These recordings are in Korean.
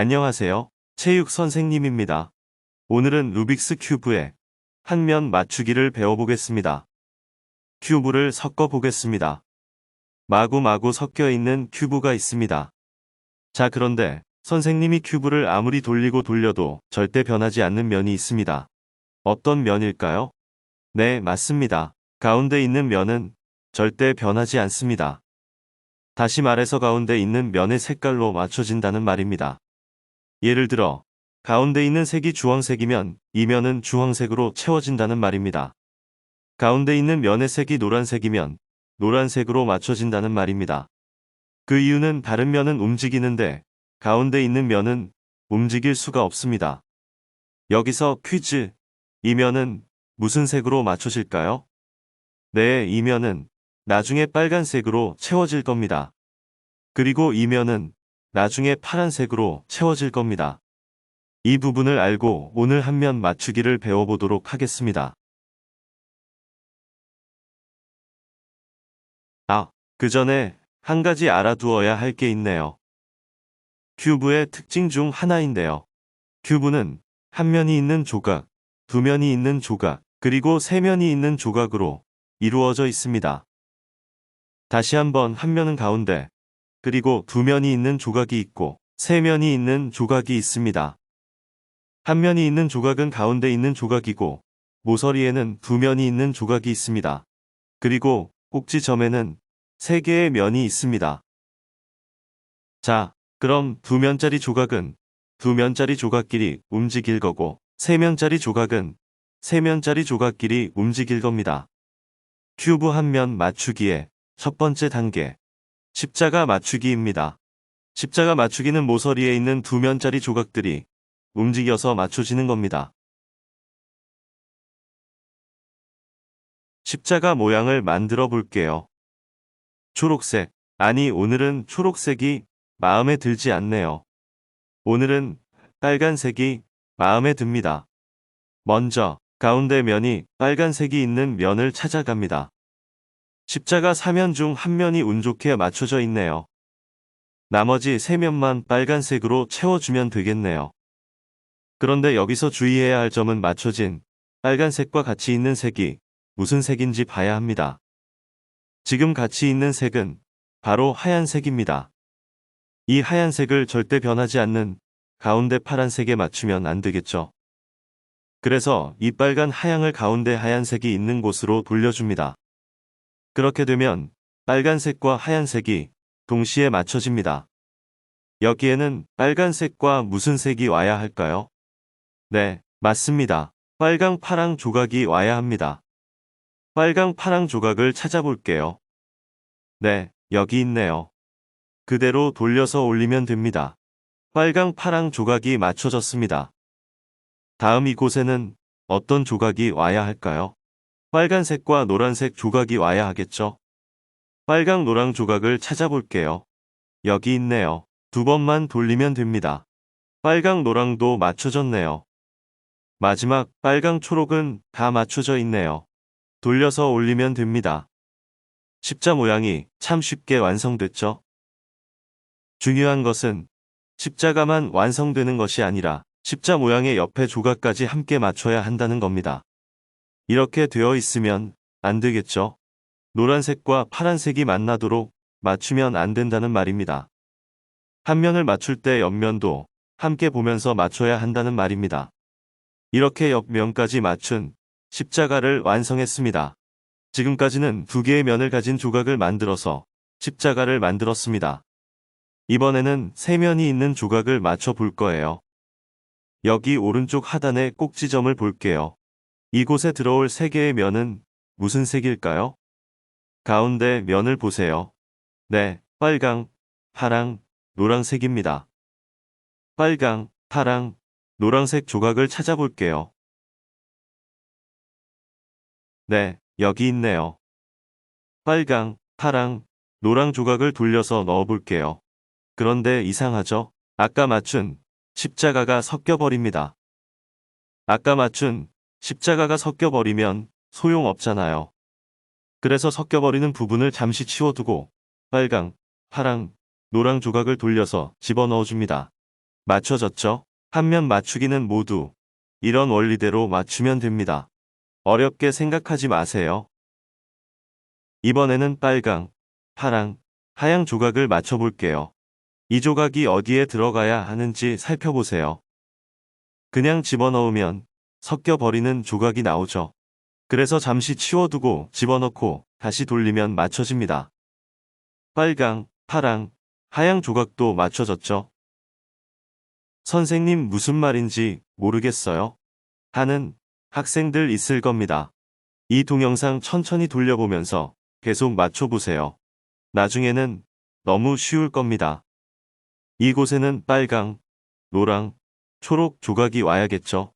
안녕하세요. 체육 선생님입니다. 오늘은 루빅스 큐브의 한 면 맞추기를 배워보겠습니다. 큐브를 섞어 보겠습니다. 마구마구 섞여 있는 큐브가 있습니다. 자, 그런데 선생님이 큐브를 아무리 돌리고 돌려도 절대 변하지 않는 면이 있습니다. 어떤 면일까요? 네, 맞습니다. 가운데 있는 면은 절대 변하지 않습니다. 다시 말해서 가운데 있는 면의 색깔로 맞춰진다는 말입니다. 예를 들어 가운데 있는 색이 주황색이면 이 면은 주황색으로 채워진다는 말입니다. 가운데 있는 면의 색이 노란색이면 노란색으로 맞춰진다는 말입니다. 그 이유는 다른 면은 움직이는데 가운데 있는 면은 움직일 수가 없습니다. 여기서 퀴즈. 이 면은 무슨 색으로 맞춰질까요? 네, 이 면은 나중에 빨간색으로 채워질 겁니다. 그리고 이 면은 나중에 파란색으로 채워질 겁니다. 이 부분을 알고 오늘 한 면 맞추기를 배워보도록 하겠습니다. 그 전에 한 가지 알아두어야 할 게 있네요. 큐브의 특징 중 하나인데요. 큐브는 한 면이 있는 조각, 두 면이 있는 조각, 그리고 세 면이 있는 조각으로 이루어져 있습니다. 다시 한번 한 면은 가운데, 그리고 두 면이 있는 조각이 있고 세 면이 있는 조각이 있습니다. 한 면이 있는 조각은 가운데 있는 조각이고 모서리에는 두 면이 있는 조각이 있습니다. 그리고 꼭지점에는 세 개의 면이 있습니다. 자, 그럼 두 면짜리 조각은 두 면짜리 조각끼리 움직일 거고 세 면짜리 조각은 세 면짜리 조각끼리 움직일 겁니다. 큐브 한 면 맞추기의 첫 번째 단계, 십자가 맞추기입니다. 십자가 맞추기는 모서리에 있는 두 면짜리 조각들이 움직여서 맞춰지는 겁니다. 십자가 모양을 만들어 볼게요. 초록색. 아니, 오늘은 초록색이 마음에 들지 않네요. 오늘은 빨간색이 마음에 듭니다. 먼저 가운데 면이 빨간색이 있는 면을 찾아갑니다. 십자가 사면 중 한 면이 운 좋게 맞춰져 있네요. 나머지 세 면만 빨간색으로 채워주면 되겠네요. 그런데 여기서 주의해야 할 점은 맞춰진 빨간색과 같이 있는 색이 무슨 색인지 봐야 합니다. 지금 같이 있는 색은 바로 하얀색입니다. 이 하얀색을 절대 변하지 않는 가운데 파란색에 맞추면 안 되겠죠. 그래서 이 빨간 하양을 가운데 하얀색이 있는 곳으로 돌려줍니다. 그렇게 되면 빨간색과 하얀색이 동시에 맞춰집니다. 여기에는 빨간색과 무슨 색이 와야 할까요? 네, 맞습니다. 빨강 파랑 조각이 와야 합니다. 빨강 파랑 조각을 찾아볼게요. 네, 여기 있네요. 그대로 돌려서 올리면 됩니다. 빨강 파랑 조각이 맞춰졌습니다. 다음 이곳에는 어떤 조각이 와야 할까요? 빨간색과 노란색 조각이 와야 하겠죠? 빨강 노랑 조각을 찾아볼게요. 여기 있네요. 두 번만 돌리면 됩니다. 빨강 노랑도 맞춰졌네요. 마지막 빨강 초록은 다 맞춰져 있네요. 돌려서 올리면 됩니다. 십자 모양이 참 쉽게 완성됐죠? 중요한 것은 십자가만 완성되는 것이 아니라 십자 모양의 옆에 조각까지 함께 맞춰야 한다는 겁니다. 이렇게 되어 있으면 안 되겠죠? 노란색과 파란색이 만나도록 맞추면 안 된다는 말입니다. 한 면을 맞출 때 옆면도 함께 보면서 맞춰야 한다는 말입니다. 이렇게 옆면까지 맞춘 십자가를 완성했습니다. 지금까지는 두 개의 면을 가진 조각을 만들어서 십자가를 만들었습니다. 이번에는 세 면이 있는 조각을 맞춰 볼 거예요. 여기 오른쪽 하단의 꼭지점을 볼게요. 이곳에 들어올 세 개의 면은 무슨 색일까요? 가운데 면을 보세요. 네, 빨강, 파랑, 노란색입니다. 빨강, 파랑, 노란색 조각을 찾아볼게요. 네, 여기 있네요. 빨강, 파랑, 노랑 조각을 돌려서 넣어볼게요. 그런데 이상하죠? 아까 맞춘 십자가가 섞여버립니다. 아까 맞춘 십자가가 섞여버리면 소용없잖아요. 그래서 섞여버리는 부분을 잠시 치워두고 빨강, 파랑, 노랑 조각을 돌려서 집어넣어줍니다. 맞춰졌죠? 한 면 맞추기는 모두 이런 원리대로 맞추면 됩니다. 어렵게 생각하지 마세요. 이번에는 빨강, 파랑, 하양 조각을 맞춰볼게요. 이 조각이 어디에 들어가야 하는지 살펴보세요. 그냥 집어넣으면 섞여버리는 조각이 나오죠. 그래서 잠시 치워두고 집어넣고 다시 돌리면 맞춰집니다. 빨강, 파랑, 하양 조각도 맞춰졌죠? 선생님 무슨 말인지 모르겠어요? 하는 학생들 있을 겁니다. 이 동영상 천천히 돌려보면서 계속 맞춰보세요. 나중에는 너무 쉬울 겁니다. 이곳에는 빨강, 노랑, 초록 조각이 와야겠죠.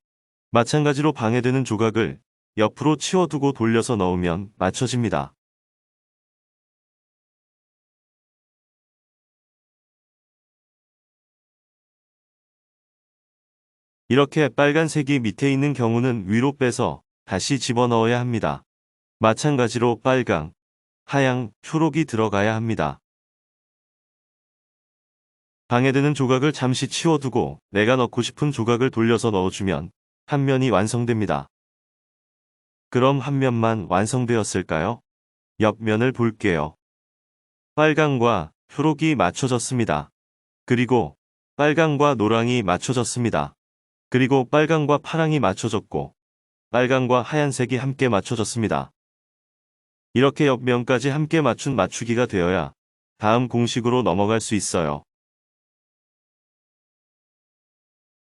마찬가지로 방해되는 조각을 옆으로 치워두고 돌려서 넣으면 맞춰집니다. 이렇게 빨간색이 밑에 있는 경우는 위로 빼서 다시 집어넣어야 합니다. 마찬가지로 빨강, 하양, 초록이 들어가야 합니다. 방해되는 조각을 잠시 치워두고 내가 넣고 싶은 조각을 돌려서 넣어주면 한 면이 완성됩니다. 그럼 한 면만 완성되었을까요? 옆면을 볼게요. 빨강과 초록이 맞춰졌습니다. 그리고 빨강과 노랑이 맞춰졌습니다. 그리고 빨강과 파랑이 맞춰졌고 빨강과 하얀색이 함께 맞춰졌습니다. 이렇게 옆면까지 함께 맞춘 맞추기가 되어야 다음 공식으로 넘어갈 수 있어요.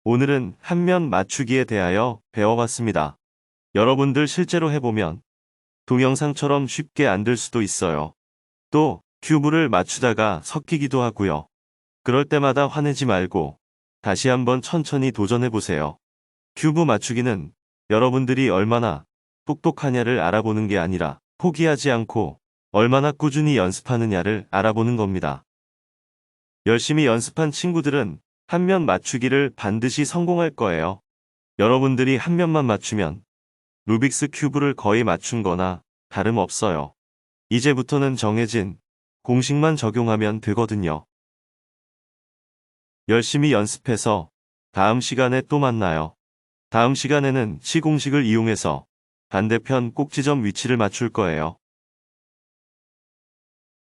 오늘은 한 면 맞추기에 대하여 배워봤습니다. 여러분들 실제로 해보면 동영상처럼 쉽게 안 될 수도 있어요. 또 큐브를 맞추다가 섞이기도 하고요. 그럴 때마다 화내지 말고 다시 한번 천천히 도전해보세요. 큐브 맞추기는 여러분들이 얼마나 똑똑하냐를 알아보는 게 아니라 포기하지 않고 얼마나 꾸준히 연습하느냐를 알아보는 겁니다. 열심히 연습한 친구들은 한 면 맞추기를 반드시 성공할 거예요. 여러분들이 한 면만 맞추면 루빅스 큐브를 거의 맞춘 거나 다름없어요. 이제부터는 정해진 공식만 적용하면 되거든요. 열심히 연습해서 다음 시간에 또 만나요. 다음 시간에는 치 공식을 이용해서 반대편 꼭지점 위치를 맞출 거예요.